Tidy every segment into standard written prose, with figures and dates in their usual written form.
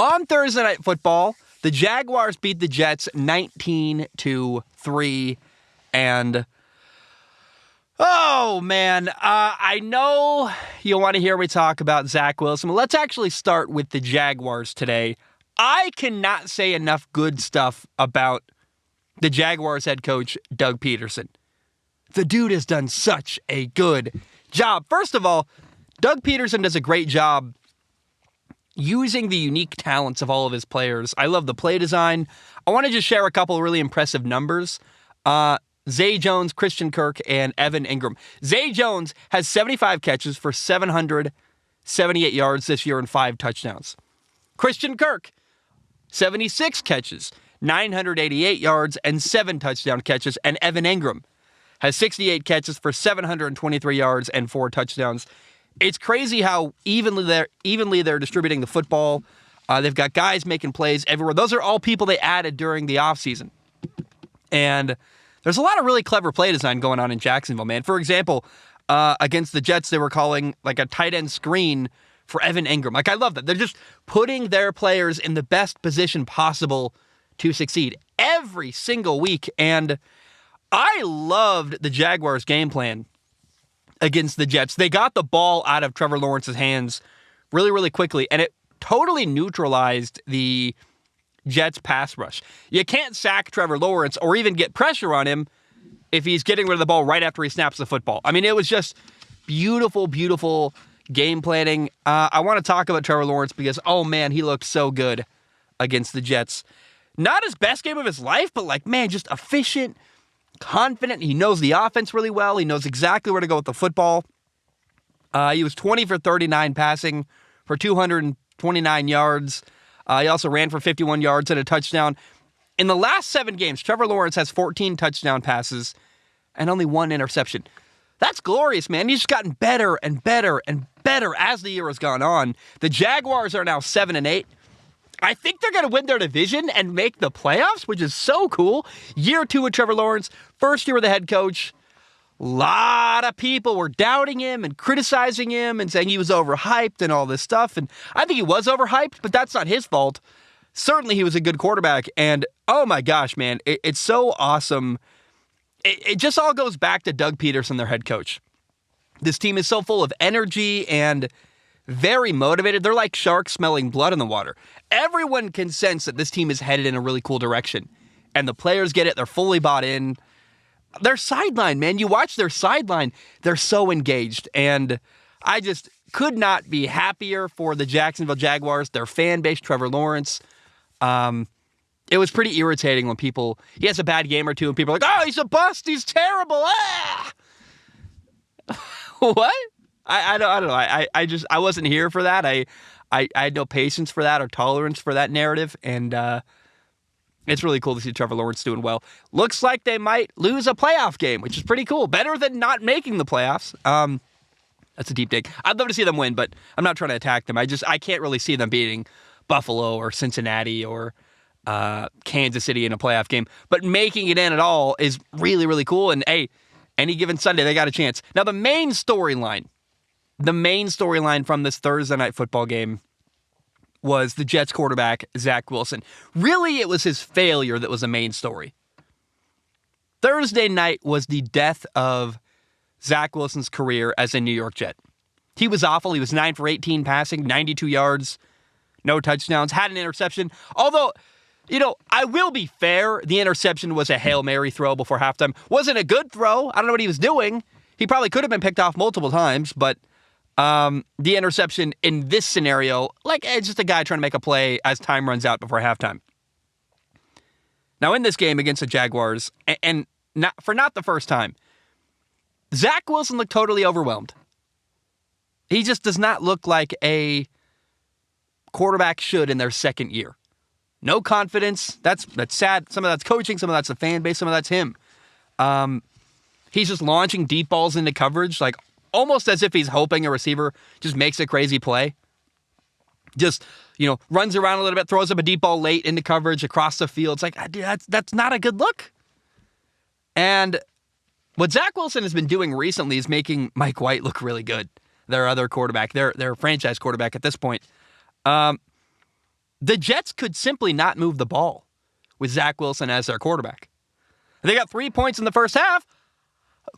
On Thursday Night Football, the Jaguars beat the Jets 19-3, and oh, man, I know you want to hear me talk about Zach Wilson, but let's actually start with the Jaguars today. I cannot say enough good stuff about the Jaguars head coach, Doug Peterson. The dude has done such a good job. First of all, Doug Peterson does a great job using the unique talents of all of his players. I love the play design. I want to just share a couple of really impressive numbers. Zay Jones, Christian Kirk, and Evan Ingram. Zay Jones has 75 catches for 778 yards this year and 5 touchdowns. Christian Kirk, 76 catches, 988 yards, and 7 touchdown catches. And Evan Ingram has 68 catches for 723 yards and 4 touchdowns. It's crazy how evenly they're distributing the football. They've got guys making plays everywhere. Those are all people they added during the offseason. And there's a lot of really clever play design going on in Jacksonville, man. For example, against the Jets, they were calling like a tight end screen for Evan Ingram. Like, I love that. They're just putting their players in the best position possible to succeed every single week. And I loved the Jaguars' game plan against the Jets. They got the ball out of Trevor Lawrence's hands really, really quickly, and it totally neutralized the Jets pass rush. You can't sack Trevor Lawrence or even get pressure on him if he's getting rid of the ball right after he snaps the football. I mean, it was just beautiful, beautiful game planning. I want to talk about Trevor Lawrence because, oh man, he looked so good against the Jets. Not his best game of his life, but like, man, just efficient, confident. He knows the offense really well. He knows exactly where to go with the football. He was 20 for 39 passing for 229 yards. He also ran for 51 yards and a touchdown. In the last 7 games, Trevor Lawrence has 14 touchdown passes and only 1 interception. That's glorious, man. He's just gotten better and better and better as the year has gone on. The Jaguars are now 7-8. I think they're going to win their division and make the playoffs, which is so cool. Year 2 with Trevor Lawrence, first year with the head coach. A lot of people were doubting him and criticizing him and saying he was overhyped and all this stuff. And I think he was overhyped, but that's not his fault. Certainly he was a good quarterback. And oh my gosh, man, it's so awesome. It just all goes back to Doug Peterson, their head coach. This team is so full of energy and very motivated. They're like sharks smelling blood in the water. Everyone can sense that this team is headed in a really cool direction. And the players get it. They're fully bought in. Their sideline, man, you watch their sideline, they're so engaged. And I just could not be happier for the Jacksonville Jaguars, their fan base, Trevor Lawrence. It was pretty irritating when he has a bad game or two and people are like, oh, he's a bust, he's terrible. Ah! What? I don't know. I wasn't here for that. I had no patience for that or tolerance for that narrative. And, it's really cool to see Trevor Lawrence doing well. Looks like they might lose a playoff game, which is pretty cool. Better than not making the playoffs. That's a deep dig. I'd love to see them win, but I'm not trying to attack them. I can't really see them beating Buffalo or Cincinnati or Kansas City in a playoff game. But making it in at all is really, really cool. And hey, any given Sunday, they got a chance. Now, the main storyline from this Thursday night football game was the Jets quarterback, Zach Wilson. Really, it was his failure that was the main story. Thursday night was the death of Zach Wilson's career as a New York Jet. He was awful. He was 9 for 18 passing, 92 yards, no touchdowns, had an interception. Although, I will be fair, the interception was a Hail Mary throw before halftime. Wasn't a good throw. I don't know what he was doing. He probably could have been picked off multiple times, but the interception in this scenario, it's just a guy trying to make a play as time runs out before halftime. Now, in this game against the Jaguars, and not the first time, Zach Wilson looked totally overwhelmed. He just does not look like a quarterback should in their second year. No confidence. That's sad. Some of that's coaching. Some of that's the fan base. Some of that's him. He's just launching deep balls into coverage, almost as if he's hoping a receiver just makes a crazy play. Just, runs around a little bit, throws up a deep ball late into coverage across the field. It's dude, that's not a good look. And what Zach Wilson has been doing recently is making Mike White look really good. Their other quarterback, their franchise quarterback at this point. The Jets could simply not move the ball with Zach Wilson as their quarterback. They got 3 points in the first half,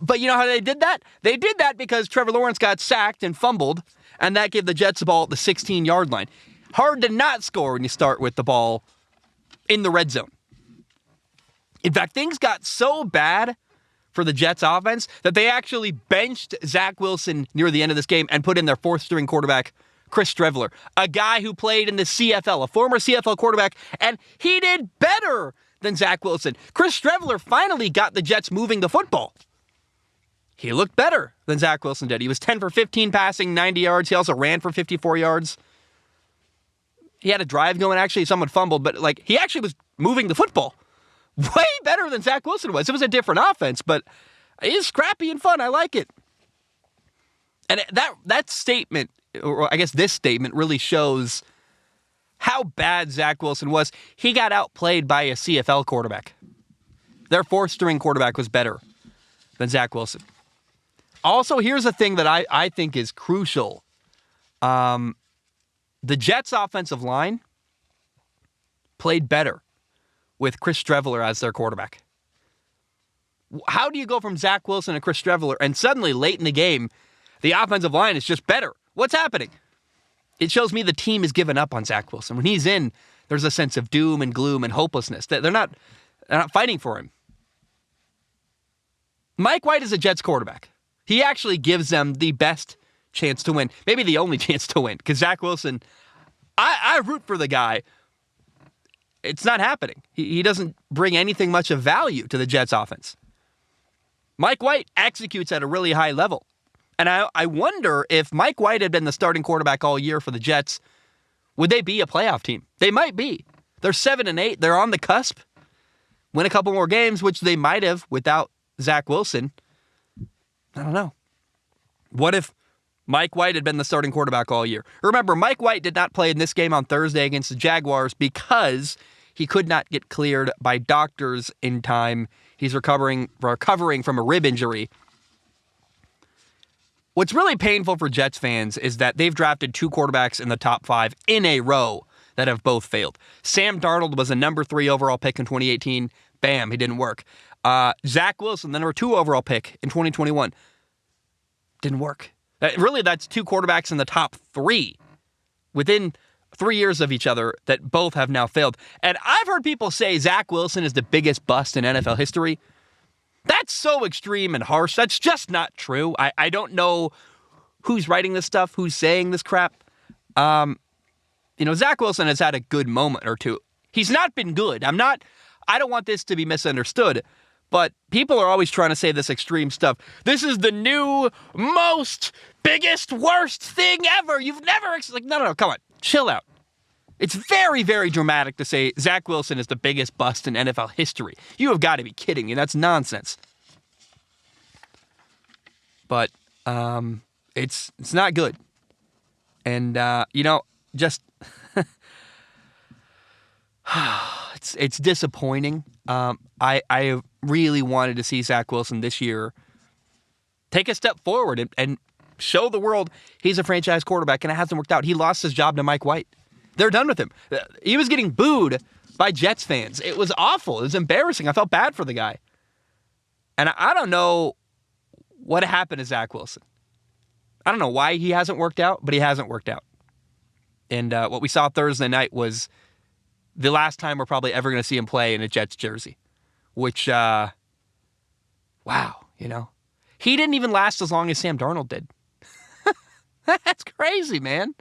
but you know how they did that? They did that because Trevor Lawrence got sacked and fumbled, and that gave the Jets the ball at the 16-yard line. Hard to not score when you start with the ball in the red zone. In fact, things got so bad for the Jets offense that they actually benched Zach Wilson near the end of this game and put in their fourth-string quarterback, Chris Streveler, a guy who played in the CFL, a former CFL quarterback, and he did better than Zach Wilson. Chris Streveler finally got the Jets moving the football. He looked better than Zach Wilson did. He was 10 for 15 passing, 90 yards. He also ran for 54 yards. He had a drive going, actually. Someone fumbled, but he actually was moving the football way better than Zach Wilson was. It was a different offense, but it is scrappy and fun. I like it. And that statement, or I guess this statement, really shows how bad Zach Wilson was. He got outplayed by a CFL quarterback. Their fourth-string quarterback was better than Zach Wilson. Also, here's a thing that I think is crucial. The Jets' offensive line played better with Chris Streveler as their quarterback. How do you go from Zach Wilson to Chris Streveler and suddenly late in the game, the offensive line is just better? What's happening? It shows me the team has given up on Zach Wilson. When he's in, there's a sense of doom and gloom and hopelessness. They're not fighting for him. Mike White is a Jets quarterback. He actually gives them the best chance to win. Maybe the only chance to win. Because Zach Wilson, I root for the guy. It's not happening. He doesn't bring anything much of value to the Jets offense. Mike White executes at a really high level. And I wonder if Mike White had been the starting quarterback all year for the Jets, would they be a playoff team? They might be. They're 7-8. They're on the cusp. Win a couple more games, which they might have without Zach Wilson. I don't know. What if Mike White had been the starting quarterback all year? Remember, Mike White did not play in this game on Thursday against the Jaguars because he could not get cleared by doctors in time. He's recovering from a rib injury. What's really painful for Jets fans is that they've drafted two quarterbacks in the top 5 in a row that have both failed. Sam Darnold was a number 3 overall pick in 2018. Bam, he didn't work. Zach Wilson, the number 2 overall pick in 2021. Didn't work. That's two quarterbacks in the top 3 within 3 years of each other that both have now failed. And I've heard people say Zach Wilson is the biggest bust in NFL history. That's so extreme and harsh. That's just not true. I don't know who's writing this stuff, who's saying this crap. Zach Wilson has had a good moment or two. He's not been good. I don't want this to be misunderstood, but people are always trying to say this extreme stuff. This is the new, most, biggest, worst thing ever. You've never... No, come on. Chill out. It's very, very dramatic to say Zach Wilson is the biggest bust in NFL history. You have got to be kidding me. That's nonsense. But it's not good. And, just... it's disappointing. I really wanted to see Zach Wilson this year take a step forward and show the world he's a franchise quarterback, and it hasn't worked out. He lost his job to Mike White. They're done with him. He was getting booed by Jets fans. It was awful. It was embarrassing. I felt bad for the guy. And I don't know what happened to Zach Wilson. I don't know why he hasn't worked out, but he hasn't worked out. And what we saw Thursday night was the last time we're probably ever going to see him play in a Jets jersey. Which, wow, He didn't even last as long as Sam Darnold did. That's crazy, man.